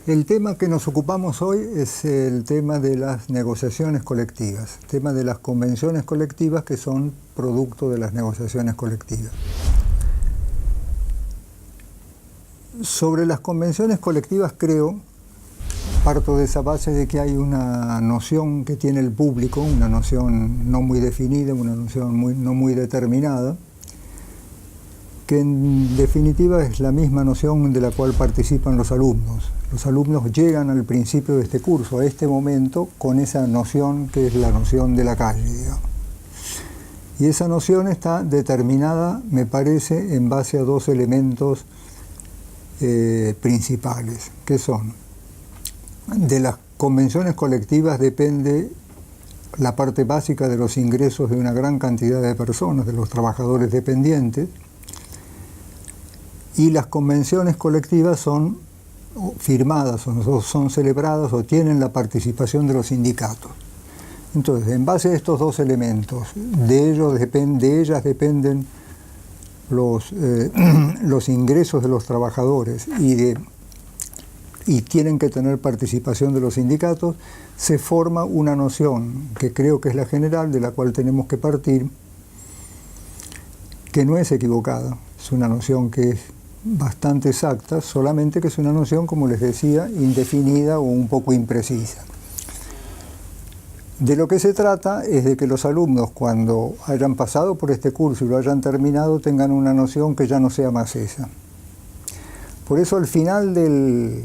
El tema que nos ocupamos hoy es el tema de las negociaciones colectivas, el tema de las convenciones colectivas que son producto de las negociaciones colectivas. Sobre las convenciones colectivas parto de esa base de que hay una noción que tiene el público, una noción no muy definida, una noción no muy determinada, que en definitiva es la misma noción de la cual participan los alumnos. Los alumnos llegan al principio de este curso, a este momento, con esa noción que es la noción de la calle, digamos. Y esa noción está determinada, me parece, en base a dos elementos principales, que son: de las convenciones colectivas depende la parte básica de los ingresos de una gran cantidad de personas, de los trabajadores dependientes, y las convenciones colectivas son firmadas o son celebradas o tienen la participación de los sindicatos. Entonces, en base a estos dos elementos, de ellas dependen los ingresos de los trabajadores y tienen que tener participación de los sindicatos, se forma una noción que creo que es la general, de la cual tenemos que partir, que no es equivocada, es una noción que es bastante exacta, solamente que es una noción, como les decía, indefinida o un poco imprecisa. De lo que se trata es de que los alumnos, cuando hayan pasado por este curso y lo hayan terminado, tengan una noción que ya no sea más esa. Por eso al final de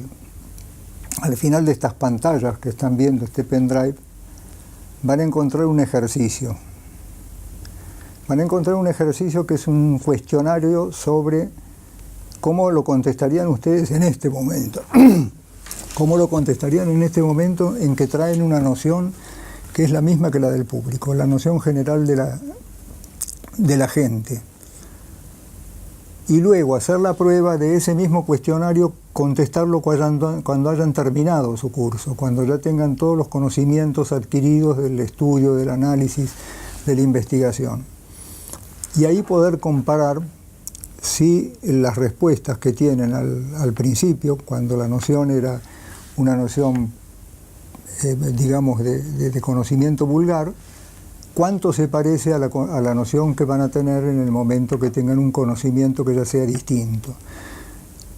estas pantallas que están viendo, este pendrive, van a encontrar un ejercicio. Van a encontrar un ejercicio que es un cuestionario sobre cómo lo contestarían ustedes en este momento. ¿Cómo lo contestarían en este momento en que traen una noción que es la misma que la del público, la noción general de la gente? Y luego hacer la prueba de ese mismo cuestionario, contestarlo cuando hayan terminado su curso, cuando ya tengan todos los conocimientos adquiridos del estudio, del análisis, de la investigación. Y ahí poder comparar si las respuestas que tienen al principio, cuando la noción era una noción, digamos, de conocimiento vulgar, cuánto se parece a la noción que van a tener en el momento que tengan un conocimiento que ya sea distinto.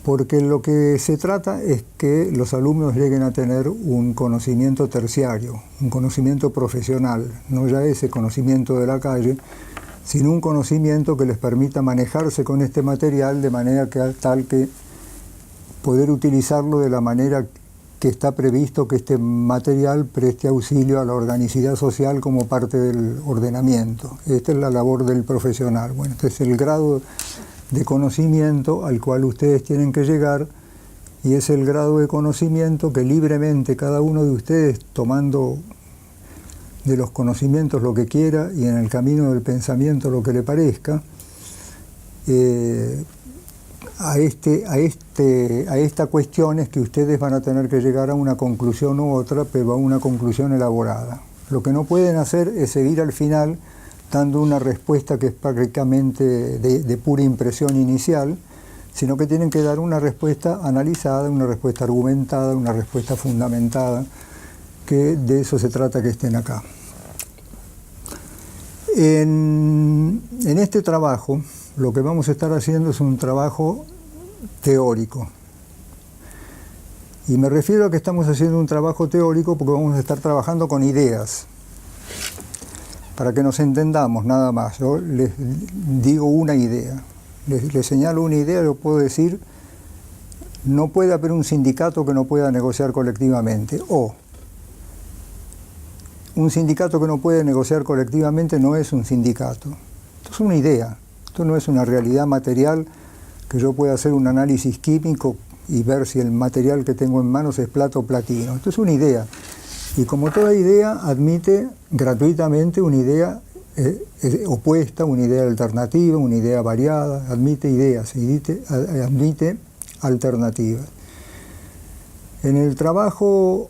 Porque lo que se trata es que los alumnos lleguen a tener un conocimiento terciario, un conocimiento profesional, no ya ese conocimiento de la calle, sino un conocimiento que les permita manejarse con este material de manera tal que poder utilizarlo de la manera que está previsto que este material preste auxilio a la organicidad social como parte del ordenamiento. Esta es la labor del profesional. Bueno, este es el grado de conocimiento al cual ustedes tienen que llegar, y es el grado de conocimiento que libremente cada uno de ustedes, tomando de los conocimientos lo que quiera y en el camino del pensamiento lo que le parezca, a esta cuestión es que ustedes van a tener que llegar a una conclusión u otra, pero a una conclusión elaborada. Lo que no pueden hacer es seguir al final dando una respuesta que es prácticamente de pura impresión inicial, sino que tienen que dar una respuesta analizada, una respuesta argumentada, una respuesta fundamentada, que de eso se trata que estén acá. En este trabajo, lo que vamos a estar haciendo es un trabajo teórico. Y me refiero a que estamos haciendo un trabajo teórico porque vamos a estar trabajando con ideas. Para que nos entendamos, nada más. Yo les digo una idea. Les señalo una idea, yo puedo decir: no puede haber un sindicato que no pueda negociar colectivamente. O un sindicato que no puede negociar colectivamente no es un sindicato. Esto es una idea. Esto no es una realidad material que yo pueda hacer un análisis químico y ver si el material que tengo en manos es plata o platino. Esto es una idea. Y como toda idea, admite gratuitamente una idea opuesta, una idea alternativa, una idea variada, admite ideas, admite alternativas. En el trabajo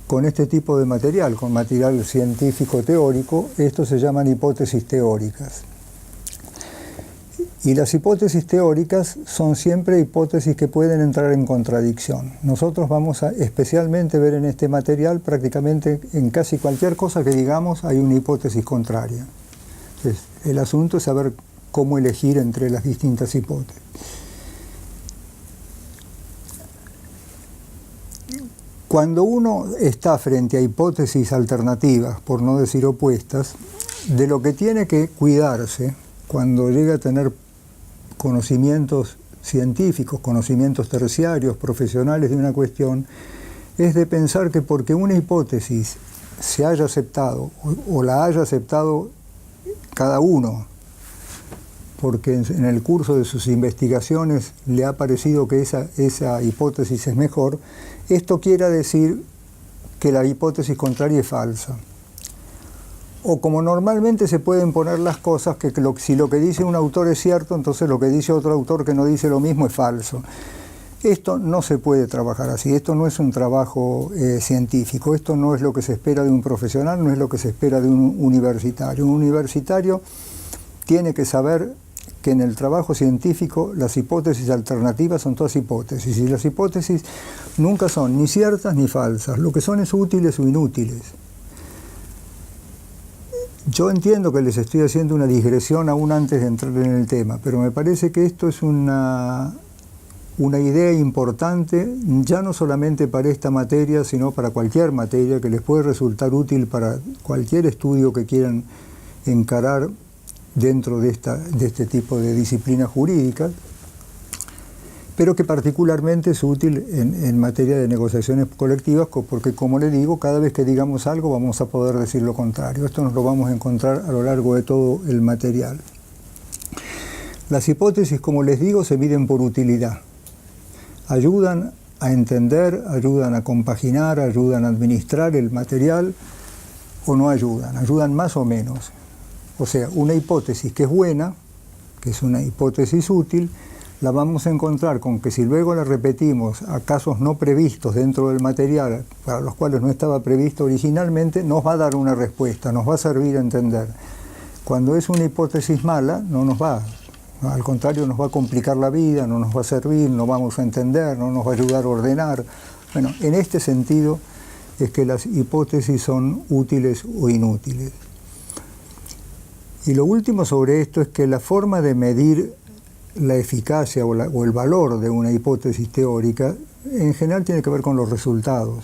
con este tipo de material, con material científico teórico, estos se llaman hipótesis teóricas. Y las hipótesis teóricas son siempre hipótesis que pueden entrar en contradicción. Nosotros vamos a especialmente ver en este material, prácticamente en casi cualquier cosa que digamos hay una hipótesis contraria. Entonces, el asunto es saber cómo elegir entre las distintas hipótesis. Cuando uno está frente a hipótesis alternativas, por no decir opuestas, de lo que tiene que cuidarse cuando llega a tener conocimientos científicos, conocimientos terciarios, profesionales de una cuestión, es de pensar que porque una hipótesis se haya aceptado o la haya aceptado cada uno, porque en el curso de sus investigaciones le ha parecido que esa hipótesis es mejor, esto quiere decir que la hipótesis contraria es falsa. O como normalmente se pueden poner las cosas, que si lo que dice un autor es cierto, entonces lo que dice otro autor que no dice lo mismo es falso. Esto no se puede trabajar así, esto no es un trabajo científico, esto no es lo que se espera de un profesional, no es lo que se espera de un universitario. Un universitario tiene que saber que en el trabajo científico las hipótesis alternativas son todas hipótesis, y las hipótesis nunca son ni ciertas ni falsas, lo que son es útiles o inútiles. Yo entiendo que les estoy haciendo una digresión aún antes de entrar en el tema, pero me parece que esto es una idea importante, ya no solamente para esta materia, sino para cualquier materia que les puede resultar útil para cualquier estudio que quieran encarar dentro de este tipo de disciplinas jurídicas, pero que particularmente es útil en materia de negociaciones colectivas, porque, como le digo, cada vez que digamos algo vamos a poder decir lo contrario. Esto nos lo vamos a encontrar a lo largo de todo el material. Las hipótesis, como les digo, se miden por utilidad. Ayudan a entender, ayudan a compaginar, ayudan a administrar el material, o no ayudan, ayudan más o menos. O sea, una hipótesis que es buena, que es una hipótesis útil, la vamos a encontrar con que si luego la repetimos a casos no previstos dentro del material, para los cuales no estaba previsto originalmente, nos va a dar una respuesta, nos va a servir a entender. Cuando es una hipótesis mala, no nos va, al contrario, nos va a complicar la vida, no nos va a servir, no vamos a entender, no nos va a ayudar a ordenar. Bueno, en este sentido es que las hipótesis son útiles o inútiles. Y lo último sobre esto es que la forma de medir la eficacia o el valor de una hipótesis teórica en general tiene que ver con los resultados.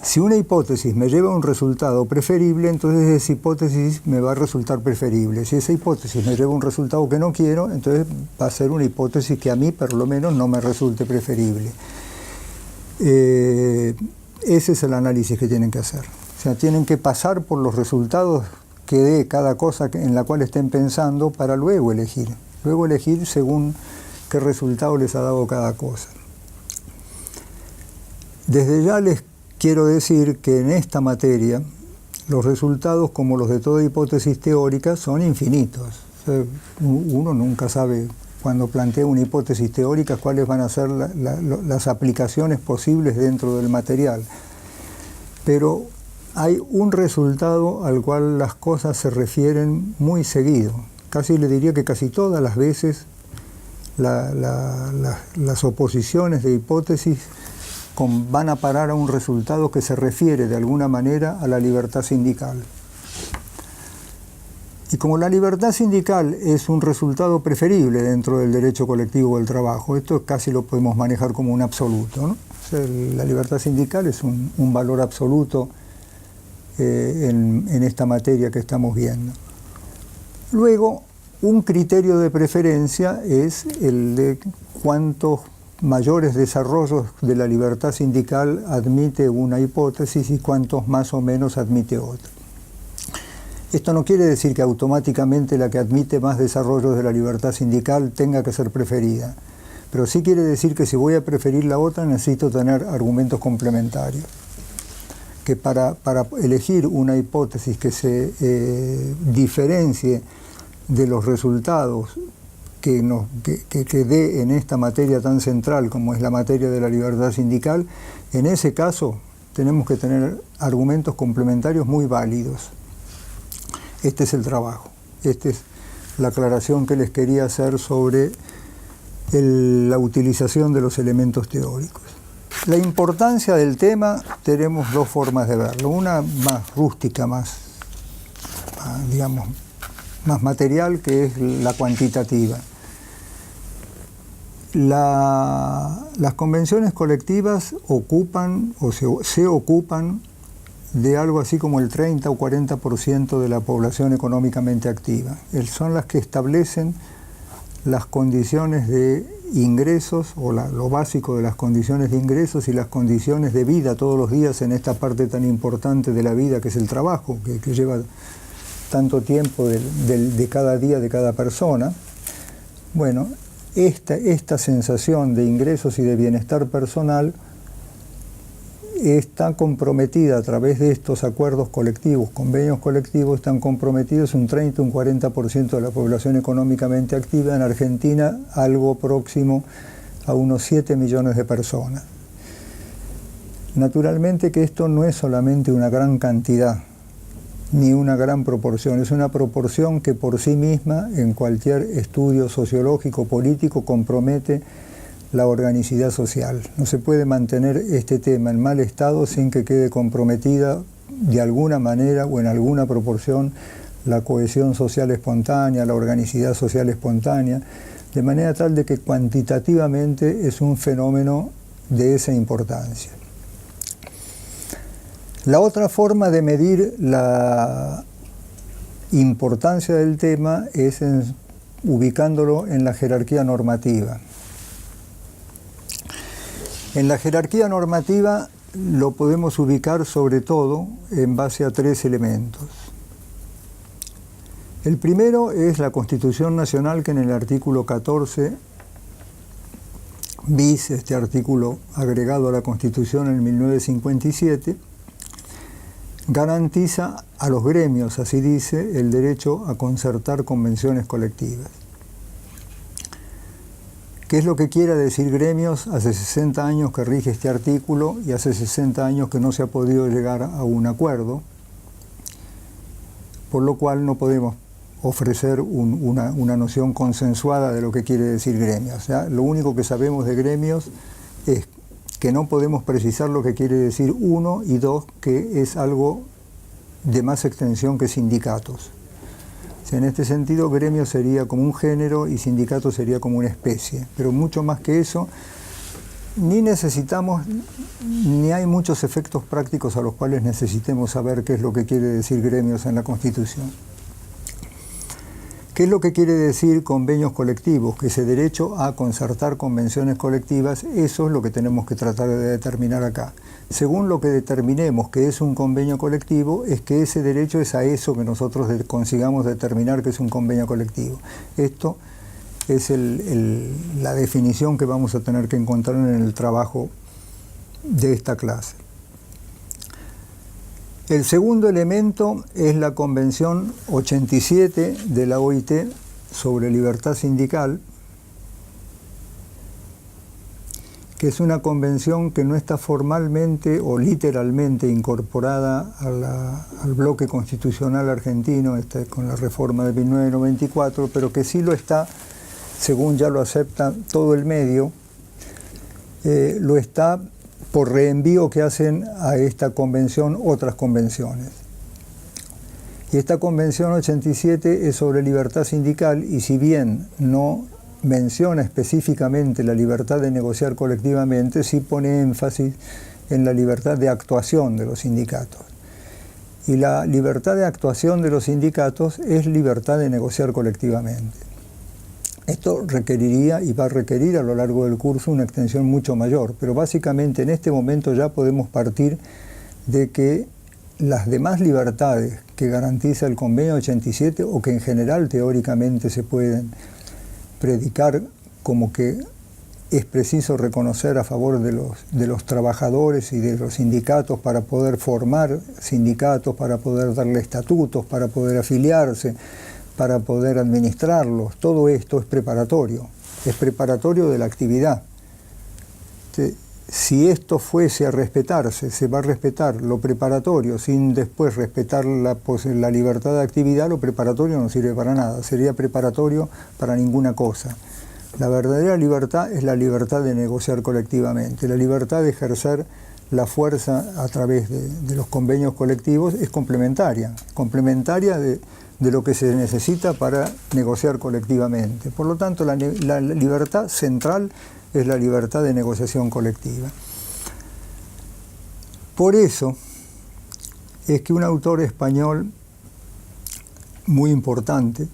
Si una hipótesis me lleva a un resultado preferible, entonces esa hipótesis me va a resultar preferible. Si esa hipótesis me lleva a un resultado que no quiero, entonces va a ser una hipótesis que a mí, por lo menos, no me resulte preferible. Ese es el análisis que tienen que hacer. O sea, tienen que pasar por los resultados que dé cada cosa en la cual estén pensando para luego elegir según qué resultado les ha dado cada cosa. Desde ya les quiero decir que en esta materia los resultados, como los de toda hipótesis teórica, son infinitos. O sea, uno nunca sabe, cuando plantea una hipótesis teórica, cuáles van a ser las aplicaciones posibles dentro del material. Pero hay un resultado al cual las cosas se refieren muy seguido. Casi le diría que casi todas las veces las oposiciones de hipótesis van a parar a un resultado que se refiere de alguna manera a la libertad sindical. Y como la libertad sindical es un resultado preferible dentro del derecho colectivo del trabajo, esto casi lo podemos manejar como un absoluto, ¿no? O sea, la libertad sindical es un valor absoluto en esta materia que estamos viendo. Luego, un criterio de preferencia es el de cuántos mayores desarrollos de la libertad sindical admite una hipótesis y cuántos más o menos admite otra. Esto no quiere decir que automáticamente la que admite más desarrollos de la libertad sindical tenga que ser preferida, pero sí quiere decir que si voy a preferir la otra necesito tener argumentos complementarios. Que para elegir una hipótesis que se diferencie de los resultados que dé en esta materia tan central como es la materia de la libertad sindical, en ese caso tenemos que tener argumentos complementarios muy válidos. Este es el trabajo, este es la aclaración que les quería hacer sobre la utilización de los elementos teóricos. La importancia del tema, tenemos dos formas de verlo. Una más rústica, digamos, más material, que es la cuantitativa. Las convenciones colectivas ocupan o se ocupan de algo así como el 30 o 40% de la población económicamente activa. Son las que establecen las condiciones de ingresos, o lo básico de las condiciones de ingresos y las condiciones de vida todos los días en esta parte tan importante de la vida que es el trabajo, que lleva tanto tiempo de cada día de cada persona. Bueno, esta sensación de ingresos y de bienestar personal está comprometida a través de estos acuerdos colectivos, convenios colectivos, están comprometidos un 30 o un 40% de la población económicamente activa. En Argentina, algo próximo a unos 7 millones de personas. Naturalmente que esto no es solamente una gran cantidad, ni una gran proporción, es una proporción que por sí misma, en cualquier estudio sociológico, político, compromete la organicidad social. No se puede mantener este tema en mal estado sin que quede comprometida de alguna manera o en alguna proporción la cohesión social espontánea, la organicidad social espontánea, de manera tal de que cuantitativamente es un fenómeno de esa importancia. La otra forma de medir la importancia del tema es ubicándolo en la jerarquía normativa. En la jerarquía normativa lo podemos ubicar sobre todo en base a 3 elementos. El primero es la Constitución Nacional, que en el artículo 14 bis, este artículo agregado a la Constitución en 1957, garantiza a los gremios, así dice, el derecho a concertar convenciones colectivas. ¿Qué es lo que quiere decir gremios? Hace 60 años que rige este artículo y hace 60 años que no se ha podido llegar a un acuerdo, por lo cual no podemos ofrecer una noción consensuada de lo que quiere decir gremios. O sea, lo único que sabemos de gremios es que no podemos precisar lo que quiere decir uno, y dos, que es algo de más extensión que sindicatos. O sea, en este sentido, gremio sería como un género y sindicato sería como una especie, pero mucho más que eso, ni necesitamos, ni hay muchos efectos prácticos a los cuales necesitemos saber qué es lo que quiere decir gremios en la Constitución. ¿Qué es lo que quiere decir convenios colectivos? Que ese derecho a concertar convenciones colectivas, eso es lo que tenemos que tratar de determinar acá. Según lo que determinemos que es un convenio colectivo, es que ese derecho es a eso que nosotros consigamos determinar que es un convenio colectivo. Esto es la definición que vamos a tener que encontrar en el trabajo de esta clase. El segundo elemento es la Convención 87 de la OIT sobre libertad sindical, que es una convención que no está formalmente o literalmente incorporada al bloque constitucional argentino con la reforma de 1994, pero que sí lo está, según ya lo acepta todo el medio, lo está por reenvío que hacen a esta convención otras convenciones. Y esta Convención 87 es sobre libertad sindical, y si bien no menciona específicamente la libertad de negociar colectivamente, sí pone énfasis en la libertad de actuación de los sindicatos. Y la libertad de actuación de los sindicatos es libertad de negociar colectivamente. Esto requeriría y va a requerir a lo largo del curso una extensión mucho mayor, pero básicamente en este momento ya podemos partir de que las demás libertades que garantiza el Convenio 87, o que en general teóricamente se pueden predicar como que es preciso reconocer a favor de los trabajadores y de los sindicatos para poder formar sindicatos, para poder darle estatutos, para poder afiliarse, para poder administrarlos. Todo esto es preparatorio de la actividad. si esto fuese a respetarse, se va a respetar lo preparatorio sin después respetar la libertad de actividad, lo preparatorio no sirve para nada, sería preparatorio para ninguna cosa. La verdadera libertad es la libertad de negociar colectivamente, la libertad de ejercer la fuerza a través de los convenios colectivos es complementaria de lo que se necesita para negociar colectivamente. Por lo tanto, la libertad central es la libertad de negociación colectiva. Por eso es que un autor español muy importante,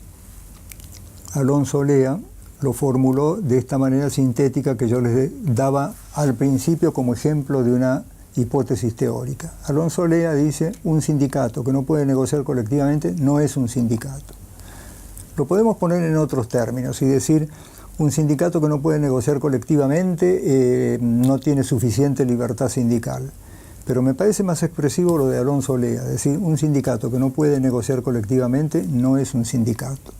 Alonso Olea, lo formuló de esta manera sintética que yo les daba al principio como ejemplo de una hipótesis teórica. Alonso Olea dice, un sindicato que no puede negociar colectivamente no es un sindicato. Lo podemos poner en otros términos y decir, un sindicato que no puede negociar colectivamente no tiene suficiente libertad sindical. Pero me parece más expresivo lo de Alonso Olea, es decir, un sindicato que no puede negociar colectivamente no es un sindicato.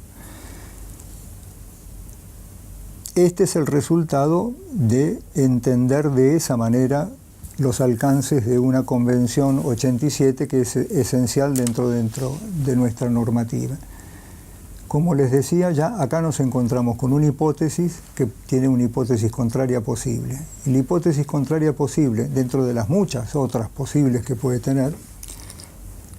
Este es el resultado de entender de esa manera los alcances de una Convención 87 que es esencial dentro de nuestra normativa. Como les decía, ya acá nos encontramos con una hipótesis que tiene una hipótesis contraria posible. Y la hipótesis contraria posible, dentro de las muchas otras posibles que puede tener,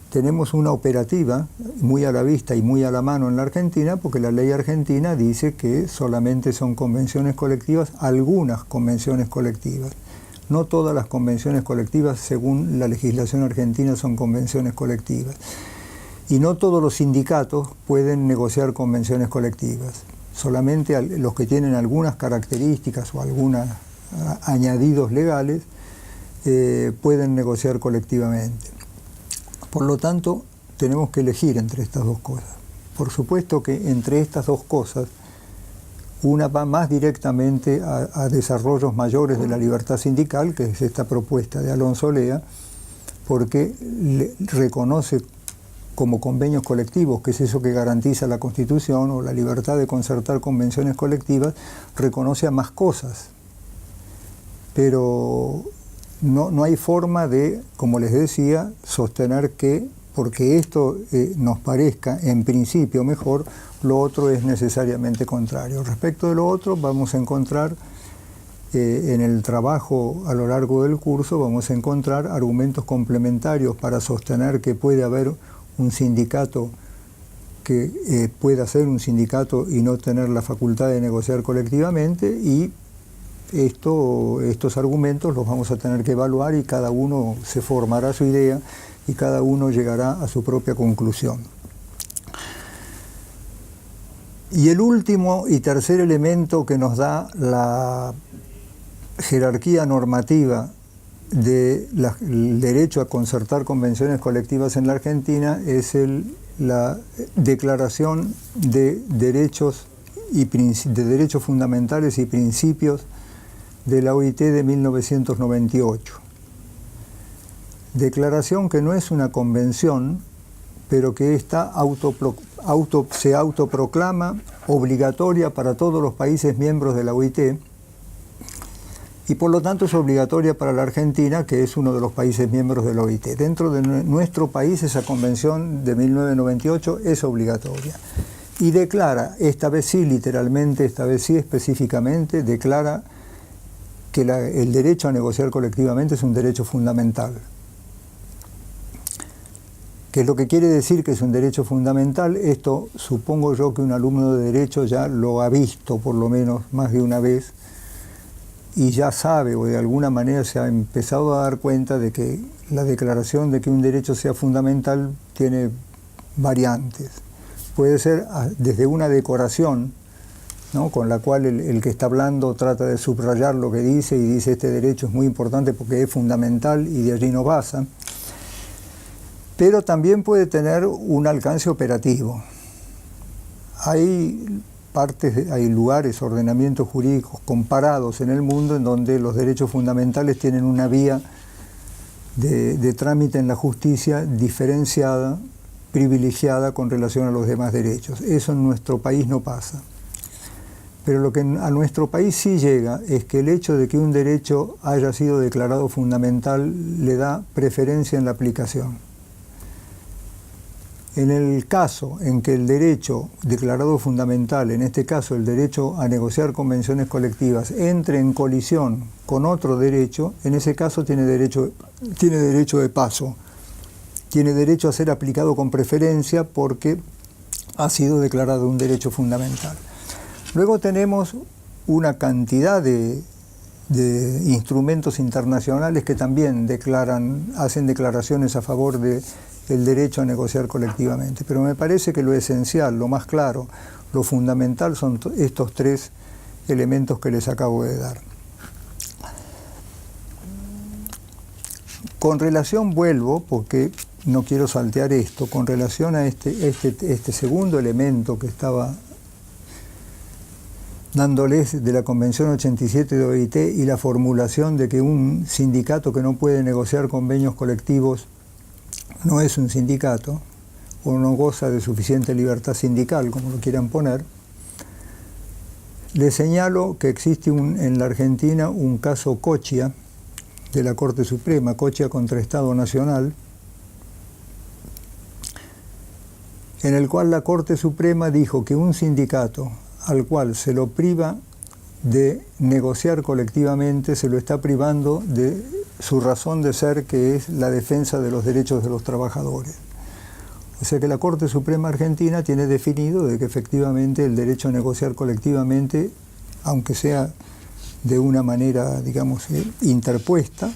tenemos una operativa muy a la vista y muy a la mano en la Argentina, porque la ley argentina dice que solamente son convenciones colectivas, algunas convenciones colectivas. No todas las convenciones colectivas, según la legislación argentina, son convenciones colectivas. Y no todos los sindicatos pueden negociar convenciones colectivas. Solamente los que tienen algunas características o algunos añadidos legales pueden negociar colectivamente. Por lo tanto, tenemos que elegir entre estas dos cosas. Por supuesto que entre estas dos cosas, una va más directamente a desarrollos mayores de la libertad sindical, que es esta propuesta de Alonso Olea, porque reconoce como convenios colectivos, que es eso que garantiza la Constitución, o la libertad de concertar convenciones colectivas, reconoce a más cosas. Pero no hay forma de, como les decía, sostener que, porque esto nos parezca en principio mejor, lo otro es necesariamente contrario. Respecto de lo otro, vamos a encontrar en el trabajo a lo largo del curso, vamos a encontrar argumentos complementarios para sostener que puede haber un sindicato que pueda ser un sindicato y no tener la facultad de negociar colectivamente, y estos argumentos los vamos a tener que evaluar y cada uno se formará su idea y cada uno llegará a su propia conclusión. Y el último y tercer elemento que nos da la jerarquía normativa del derecho a concertar convenciones colectivas en la Argentina es la Declaración de Derechos Fundamentales y Principios de la OIT de 1998. Declaración que no es una convención, pero que se autoproclama obligatoria para todos los países miembros de la OIT, y por lo tanto es obligatoria para la Argentina, que es uno de los países miembros de la OIT. Dentro de nuestro país esa convención de 1998 es obligatoria. Y declara, esta vez sí literalmente, esta vez sí específicamente, declara que el derecho a negociar colectivamente es un derecho fundamental. ¿Qué es lo que quiere decir que es un derecho fundamental? Esto supongo yo que un alumno de Derecho ya lo ha visto por lo menos más de una vez, y ya sabe, o de alguna manera se ha empezado a dar cuenta de que la declaración de que un derecho sea fundamental tiene variantes. Puede ser desde una decoración, ¿no?, con la cual el que está hablando trata de subrayar lo que dice y dice este derecho es muy importante porque es fundamental y de allí no pasa. Pero también puede tener un alcance operativo. Hay lugares, ordenamientos jurídicos comparados en el mundo en donde los derechos fundamentales tienen una vía de trámite en la justicia diferenciada, privilegiada con relación a los demás derechos. Eso en nuestro país no pasa. Pero lo que a nuestro país sí llega es que el hecho de que un derecho haya sido declarado fundamental le da preferencia en la aplicación. En el caso en que el derecho declarado fundamental, en este caso el derecho a negociar convenciones colectivas, entre en colisión con otro derecho, en ese caso tiene derecho de paso, tiene derecho a ser aplicado con preferencia porque ha sido declarado un derecho fundamental. Luego tenemos una cantidad de instrumentos internacionales que también hacen declaraciones a favor del derecho a negociar colectivamente. Pero me parece que lo esencial, lo más claro, lo fundamental son estos tres elementos que les acabo de dar. Con relación, vuelvo, porque no quiero saltear esto, con relación a este segundo elemento que estaba dándoles de la Convención 87 de OIT y la formulación de que un sindicato que no puede negociar convenios colectivos no es un sindicato o no goza de suficiente libertad sindical, como lo quieran poner, les señalo que existe en la Argentina un caso Cochia de la Corte Suprema, Cochia contra Estado Nacional, en el cual la Corte Suprema dijo que un sindicato al cual se lo priva de negociar colectivamente, se lo está privando de su razón de ser, que es la defensa de los derechos de los trabajadores. O sea que la Corte Suprema Argentina tiene definido de que efectivamente el derecho a negociar colectivamente, aunque sea de una manera, digamos, interpuesta,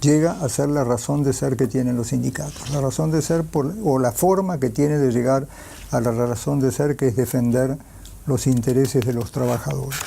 llega a ser la razón de ser que tienen los sindicatos. La razón de ser o la forma que tiene de llegar a la razón de ser, que es defender los intereses de los trabajadores.